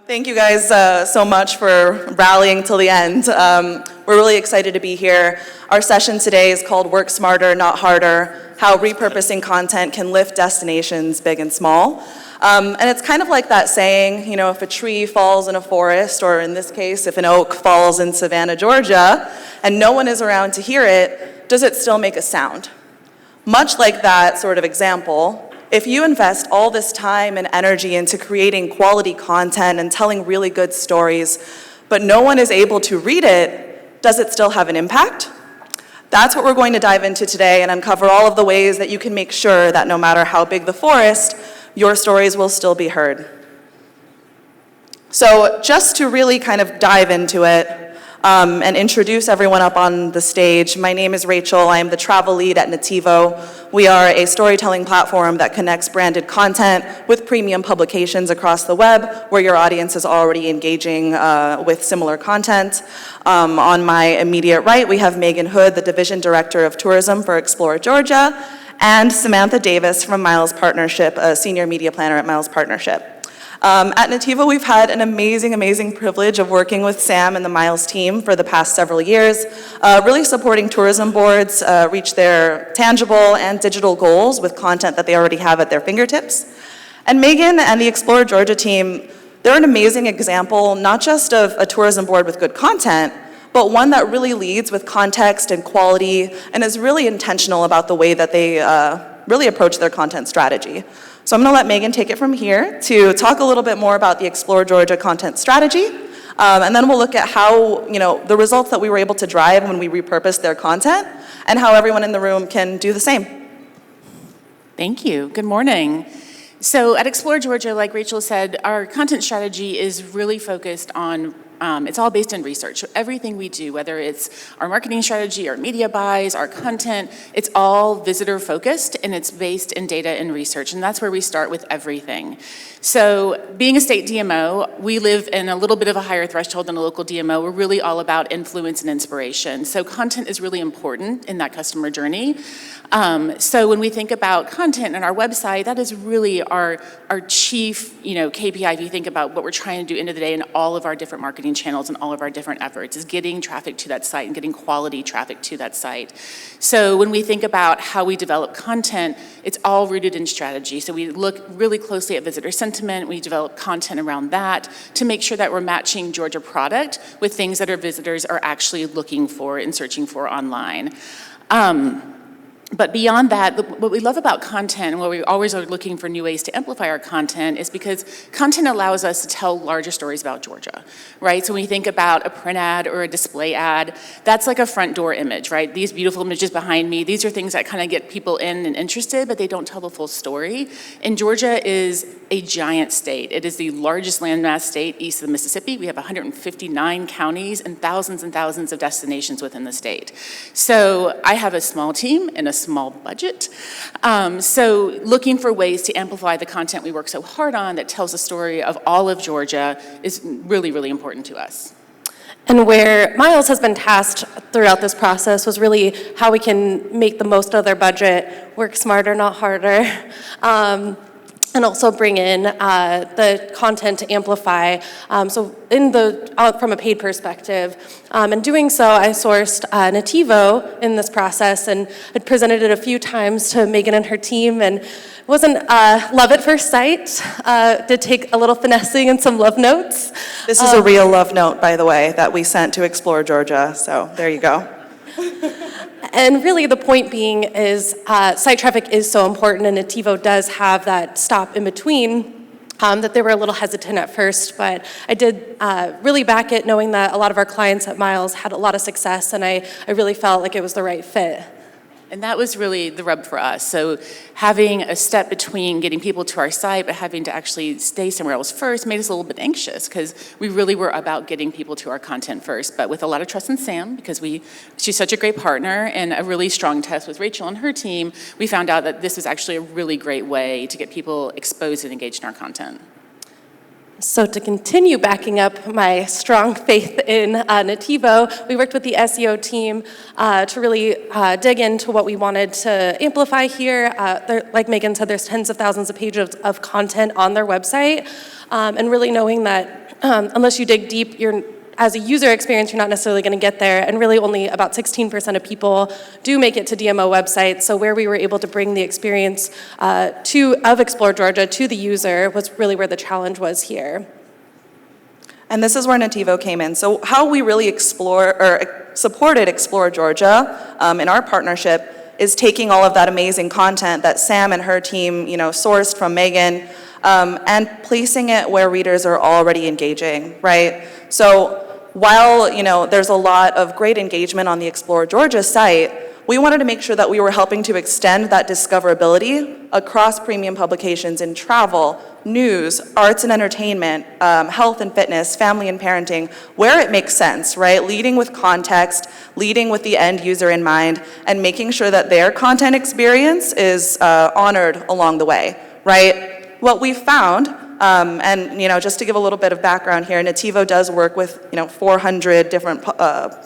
Thank you guys so much for rallying till the end. We're really excited to be here. Our session today is called Work Smarter, Not Harder, How Repurposing Content Can Lift Destinations Big and Small. And it's kind of like that saying, you know, if a tree falls in a forest, or in this case, if an oak falls in Savannah, Georgia, and no one is around to hear it, does it still make a sound? Much like that sort of example, if you invest all this time and energy into creating quality content and telling really good stories, but no one is able to read it, does it still have an impact? That's what we're going to dive into today and uncover all of the ways that you can make sure that no matter how big the forest, your stories will still be heard. So just to really kind of dive into it, and introduce everyone up on the stage. My name is Rachel. I am the travel lead at Nativo. We are a storytelling platform that connects branded content with premium publications across the web where your audience is already engaging with similar content. On my immediate right, we have Meggan the Division Director of Tourism for Explore Georgia, and Samantha Davis from Miles Partnership, a Senior Media Planner at Miles Partnership. At Nativo, we've had an amazing privilege of working with Sam and the Miles team for the past several years, really supporting tourism boards reach their tangible and digital goals with content that they already have at their fingertips. And Meggan and the Explore Georgia team, they're an amazing example, not just of a tourism board with good content, but one that really leads with context and quality and is really intentional about the way that they really approach their content strategy. So I'm going to let Meggan take it from here to talk a little bit more about the Explore Georgia content strategy, and then we'll look at how, you know, the results that we were able to drive when we repurposed their content and how everyone in the room can do the same. Thank you. Good morning. So at Explore Georgia, like Rachel said, our content strategy is really focused on it's all based on research. So everything we do, whether it's our marketing strategy, our media buys, our content, it's all visitor focused and it's based in data and research. And that's where we start with everything. So being a state DMO, we live in a little bit of a higher threshold than a local DMO. We're really all about influence and inspiration. So content is really important in that customer journey. So when we think about content on our website, that is really our chief, KPI. If you think about what we're trying to do end of the day in all of our different marketing channels and all of our different efforts, is getting traffic to that site and getting quality traffic to that site. So when we think about how we develop content, it's all rooted in strategy. So we look really closely at visitor sentiment. We develop content around that to make sure that we're matching Georgia product with things that our visitors are actually looking for and searching for online. But beyond that, what we love about content and what we always are looking for new ways to amplify our content is because content allows us to tell larger stories about Georgia, right? So when you think about a print ad or a display ad, that's like a front door image, right? These beautiful images behind me, these are things that kind of get people in and interested, but they don't tell the full story. And Georgia is a giant state. It is the largest landmass state east of the Mississippi. We have 159 counties and thousands of destinations within the state. So I have a small team and a small budget. So looking for ways to amplify the content we work so hard on that tells the story of all of Georgia is really, really important to us. And where Miles has been tasked throughout this process was really how we can make the most of their budget, work smarter, not harder, and also bring in the content to amplify. So from a paid perspective, in doing so, I sourced Nativo in this process and had presented it a few times to Meggan and her team, and wasn't love at first sight. Did take a little finessing and some love notes. This is a real love note, by the way, that we sent to Explore Georgia, so there you go. And really the point being is site traffic is so important, and Nativo does have that stop in between that they were a little hesitant at first, but I did really back it knowing that a lot of our clients at Miles had a lot of success, and I really felt like it was the right fit. And that was really the rub for us. So having a step between getting people to our site but having to actually stay somewhere else first made us a little bit anxious because we really were about getting people to our content first. But with a lot of trust in Sam, because she's such a great partner and a really strong test with Rachel and her team, we found out that this was actually a really great way to get people exposed and engaged in our content. So to continue backing up my strong faith in Nativo, we worked with the SEO team to really dig into what we wanted to amplify here. Like Meggan said, there's tens of thousands of pages of content on their website, and really knowing that unless you dig deep, as a user experience, you're not necessarily going to get there, and really only about 16% of people do make it to DMO websites. So where we were able to bring the experience of Explore Georgia to the user was really where the challenge was here. And this is where Nativo came in. So how we really supported Explore Georgia in our partnership is taking all of that amazing content that Sam and her team, sourced from Meggan, and placing it where readers are already engaging, right? So while, there's a lot of great engagement on the Explore Georgia site, we wanted to make sure that we were helping to extend that discoverability across premium publications in travel, news, arts and entertainment, health and fitness, family and parenting, where it makes sense, right? Leading with context, leading with the end user in mind, and making sure that their content experience is honored along the way, right? What we found, and just to give a little bit of background here, Nativo does work with 400 different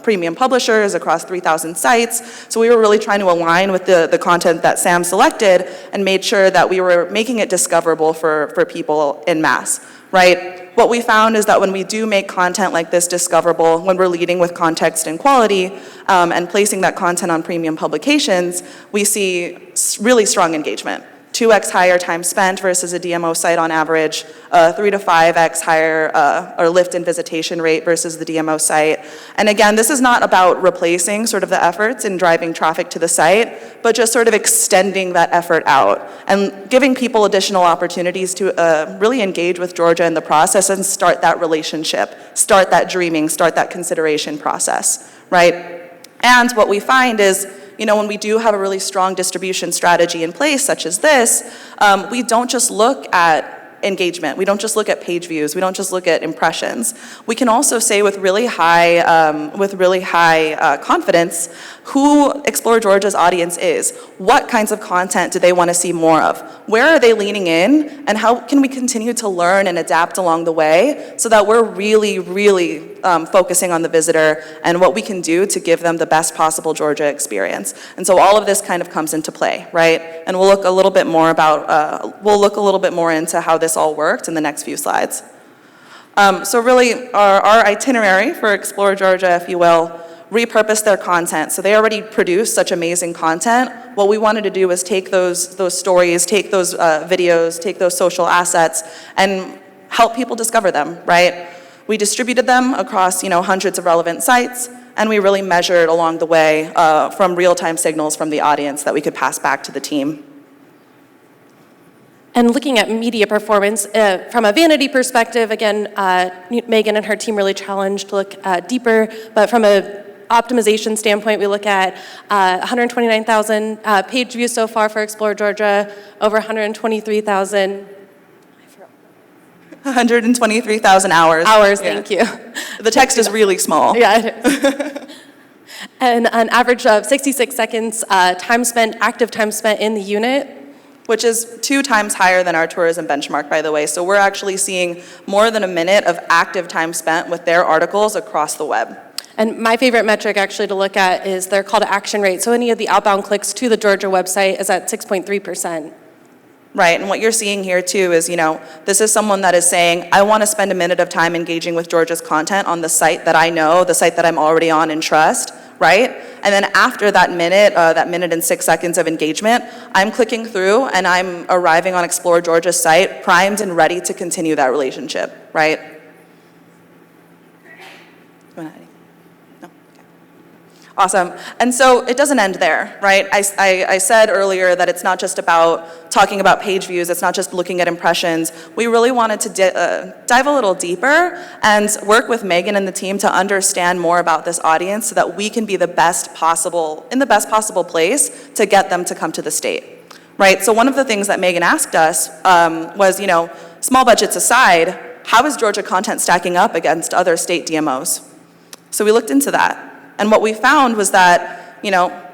premium publishers across 3,000 sites. So we were really trying to align with the content that Sam selected and made sure that we were making it discoverable for people en masse, right? What we found is that when we do make content like this discoverable, when we're leading with context and quality, and placing that content on premium publications, we see really strong engagement. 2x higher time spent versus a DMO site on average, 3 to 5x higher or lift in visitation rate versus the DMO site. And again, this is not about replacing sort of the efforts in driving traffic to the site, but just sort of extending that effort out and giving people additional opportunities to really engage with Georgia in the process and start that relationship, start that dreaming, start that consideration process, right? And what we find is, when we do have a really strong distribution strategy in place, such as this, we don't just look at engagement. We don't just look at page views. We don't just look at impressions. We can also say with really high confidence who Explore Georgia's audience is. What kinds of content do they want to see more of? Where are they leaning in? And how can we continue to learn and adapt along the way so that we're really, really focusing on the visitor and what we can do to give them the best possible Georgia experience. And so all of this kind of comes into play, right? And we'll look a little bit more into how this all worked in the next few slides. So really, our itinerary for Explore Georgia, if you will, repurpose their content. So they already produce such amazing content. What we wanted to do was take those stories, take those videos, take those social assets, and help people discover them, right? We distributed them across, hundreds of relevant sites, and we really measured along the way from real-time signals from the audience that we could pass back to the team. And looking at media performance, from a vanity perspective, again, Meggan and her team really challenged to look deeper, but from a optimization standpoint, we look at 129,000 page views so far for Explore Georgia, over 123,000. 123,000 hours. Hours, Yeah. Thank you. The text is really small. Yeah, it is. And an average of 66 seconds active time spent in the unit. Which is 2 times higher than our tourism benchmark, by the way. So we're actually seeing more than a minute of active time spent with their articles across the web. And my favorite metric actually to look at is their call to action rate. So any of the outbound clicks to the Georgia website is at 6.3%. Right, and what you're seeing here too is, this is someone that is saying, I want to spend a minute of time engaging with Georgia's content on the site that I know, the site that I'm already on and trust, right? And then after that minute and 6 seconds of engagement, I'm clicking through and I'm arriving on Explore Georgia's site, primed and ready to continue that relationship, right? Go ahead. No? Okay. Awesome. And so it doesn't end there, right? I said earlier that it's not just about talking about page views, it's not just looking at impressions. We really wanted to dive a little deeper and work with Meggan and the team to understand more about this audience so that we can be in the best possible place to get them to come to the state, right? So one of the things that Meggan asked us was, small budgets aside, how is Georgia content stacking up against other state DMOs? So we looked into that. And what we found was that,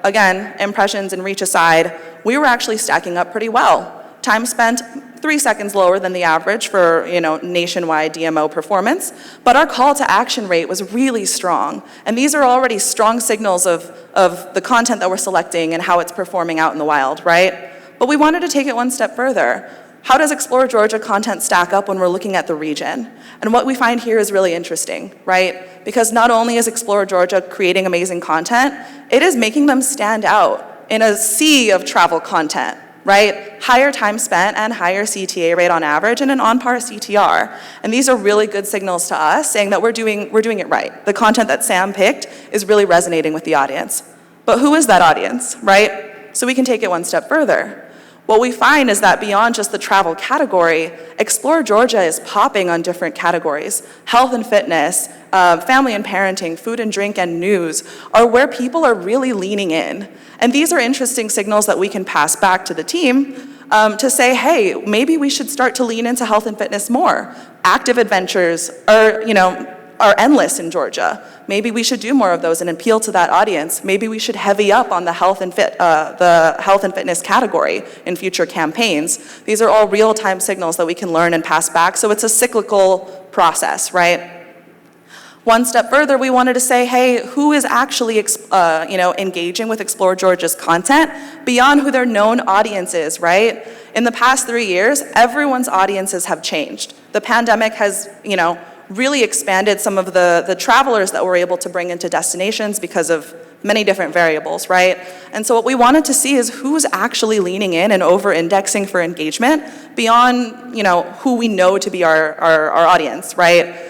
again, impressions and reach aside, we were actually stacking up pretty well. Time spent, 3 3 seconds lower than the average for, nationwide DMO performance, but our call to action rate was really strong. And these are already strong signals of the content that we're selecting and how it's performing out in the wild, right? But we wanted to take it one step further. How does Explore Georgia content stack up when we're looking at the region? And what we find here is really interesting, right? Because not only is Explore Georgia creating amazing content, it is making them stand out in a sea of travel content, right? Higher time spent and higher CTA rate on average and an on-par CTR. And these are really good signals to us saying that we're doing it right. The content that Sam picked is really resonating with the audience. But who is that audience, right? So we can take it one step further. What we find is that beyond just the travel category, Explore Georgia is popping on different categories. Health and fitness, family and parenting, food and drink, and news are where people are really leaning in. And these are interesting signals that we can pass back to the team to say, hey, maybe we should start to lean into health and fitness more. Active adventures are endless in Georgia. Maybe we should do more of those and appeal to that audience. Maybe we should heavy up on the health and fitness category in future campaigns. These are all real-time signals that we can learn and pass back, so it's a cyclical process, right? One step further, we wanted to say, hey, who is actually engaging with Explore Georgia's content beyond who their known audience is, right? In the past 3 years, everyone's audiences have changed. The pandemic has, really expanded some of the travelers that we're able to bring into destinations because of many different variables, right? And so what we wanted to see is who's actually leaning in and over-indexing for engagement beyond, who we know to be our audience, right?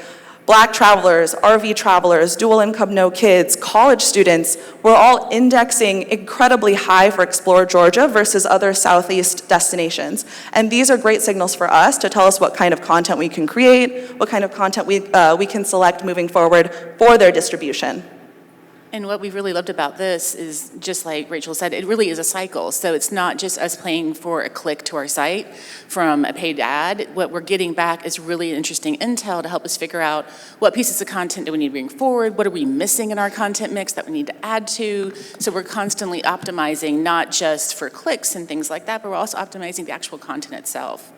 Black travelers, RV travelers, dual income, no kids, college students, we're all indexing incredibly high for Explore Georgia versus other Southeast destinations. And these are great signals for us to tell us what kind of content we can create, what kind of content we can select moving forward for their distribution. And what we really loved about this is, just like Rachel said, it really is a cycle. So it's not just us paying for a click to our site from a paid ad. What we're getting back is really interesting intel to help us figure out what pieces of content do we need to bring forward, what are we missing in our content mix that we need to add to. So we're constantly optimizing, not just for clicks and things like that, but we're also optimizing the actual content itself.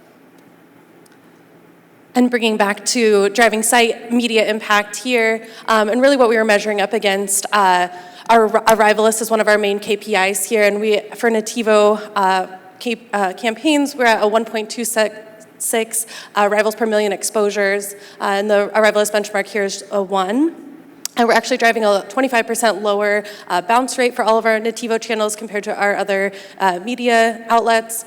And bringing back to driving site media impact here, and really what we were measuring up against, our arrival list is one of our main KPIs here, and for Nativo campaigns, we're at a 1.26 arrivals per million exposures, and the arrival list benchmark here is a 1. And we're actually driving a 25% lower bounce rate for all of our Nativo channels compared to our other media outlets.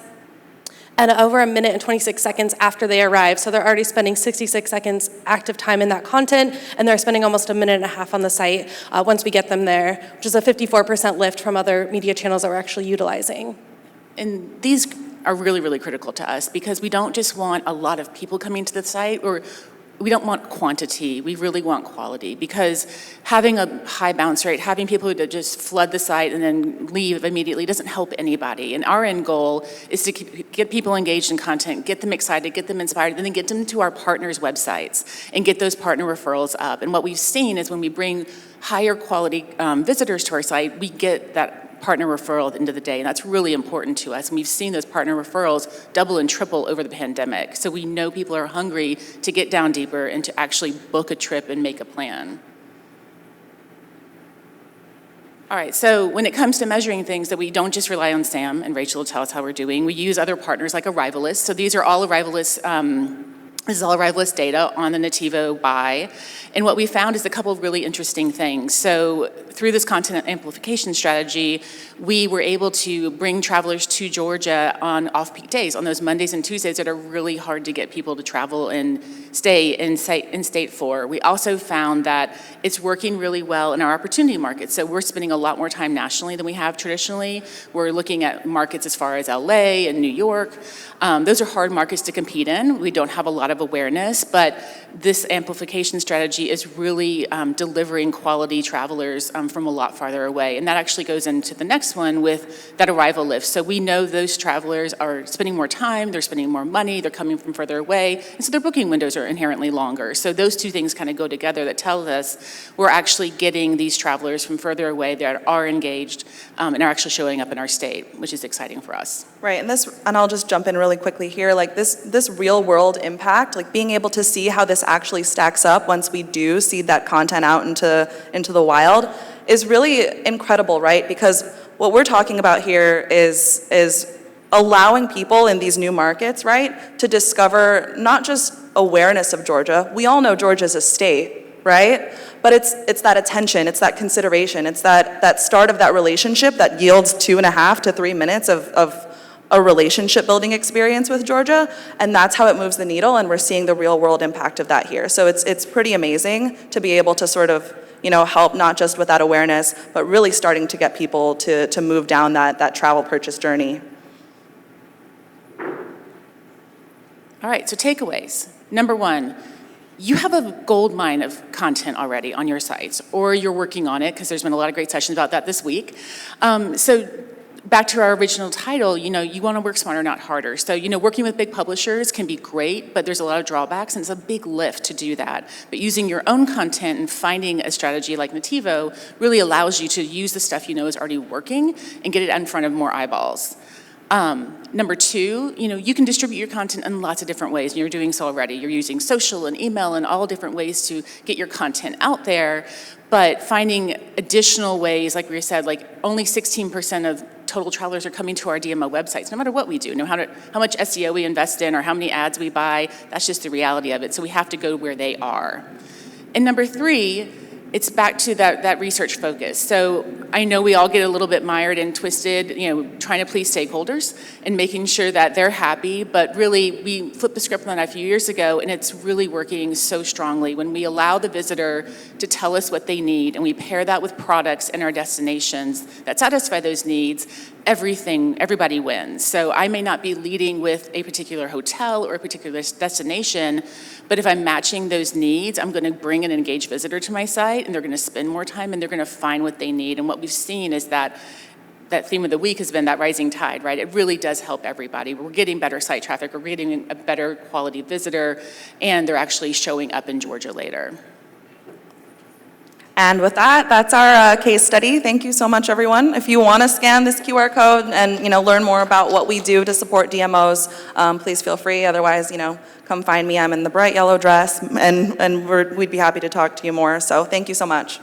And over 1 minute and 26 seconds after they arrive. So they're already spending 66 seconds active time in that content, and they're spending almost 1.5 minutes on the site once we get them there, which is a 54% lift from other media channels that we're actually utilizing. And these are really, really critical to us because we don't just want a lot of people coming to the site, or we don't want quantity, we really want quality, because having a high bounce rate, having people who just flood the site and then leave immediately doesn't help anybody. And our end goal is to get people engaged in content, get them excited, get them inspired, and then get them to our partners' websites and get those partner referrals up. And what we've seen is when we bring higher quality visitors to our site, we get that partner referral at the end of the day, and that's really important to us. And we've seen those partner referrals double and triple over the pandemic. So we know people are hungry to get down deeper and to actually book a trip and make a plan. All right, so when it comes to measuring things, that we don't just rely on Sam and Rachel to tell us how we're doing. We use other partners like Arrival List. So these are all Arrival List This is all Arrival List data on the Nativo buy. And what we found is a couple of really interesting things. So through this content amplification strategy, we were able to bring travelers to Georgia on off-peak days, on those Mondays and Tuesdays that are really hard to get people to travel and stay in state for. We also found that it's working really well in our opportunity markets. So we're spending a lot more time nationally than we have traditionally. We're looking at markets as far as LA and New York. Those are hard markets to compete in. We don't have a lot of awareness, but this amplification strategy is really delivering quality travelers from a lot farther away. And that actually goes into the next one with that arrival lift. So we know those travelers are spending more time, they're spending more money, they're coming from further away, and so their booking windows are inherently longer. So those two things kind of go together that tell us we're actually getting these travelers from further away that are engaged and are actually showing up in our state, which is exciting for us. Right, and I'll just jump in really quickly here, like this real world impact, like being able to see how this actually stacks up once we do seed that content out into the wild is really incredible, right? Because what we're talking about here is allowing people in these new markets, right, to discover not just awareness of Georgia. We all know Georgia's a state, right? But it's that attention, it's that consideration, it's that start of that relationship that yields 2.5 to 3 minutes of a relationship building experience with Georgia, and that's how it moves the needle, and we're seeing the real world impact of that here. So it's pretty amazing to be able to sort of, help not just with that awareness, but really starting to get people to move down that travel purchase journey. All right, so takeaways. Number one, you have a gold mine of content already on your sites, or you're working on it, because there's been a lot of great sessions about that this week. So back to our original title, you want to work smarter, not harder. So, working with big publishers can be great, but there's a lot of drawbacks, and it's a big lift to do that. But using your own content and finding a strategy like Nativo really allows you to use the stuff you know is already working and get it in front of more eyeballs. Number two, you can distribute your content in lots of different ways, and you're doing so already. You're using social and email and all different ways to get your content out there, but finding additional ways, like we said, like only 16% of total travelers are coming to our DMO websites, no matter what we do, how much SEO we invest in or how many ads we buy, that's just the reality of it. So we have to go where they are. And number three, it's back to that research focus. So I know we all get a little bit mired and twisted, trying to please stakeholders and making sure that they're happy, but really we flipped the script on that a few years ago, and it's really working so strongly. When we allow the visitor to tell us what they need and we pair that with products and our destinations that satisfy those needs, everybody wins. So I may not be leading with a particular hotel or a particular destination, but if I'm matching those needs, I'm going to bring an engaged visitor to my site, and they're going to spend more time, and they're going to find what they need. And what we've seen is that theme of the week has been that rising tide, right? It really does help everybody. We're getting better site traffic, we're getting a better quality visitor, and they're actually showing up in Georgia later. And with that, that's our case study. Thank you so much, everyone. If you want to scan this QR code and learn more about what we do to support DMOs, please feel free. Otherwise, come find me. I'm in the bright yellow dress, and we'd be happy to talk to you more. So thank you so much.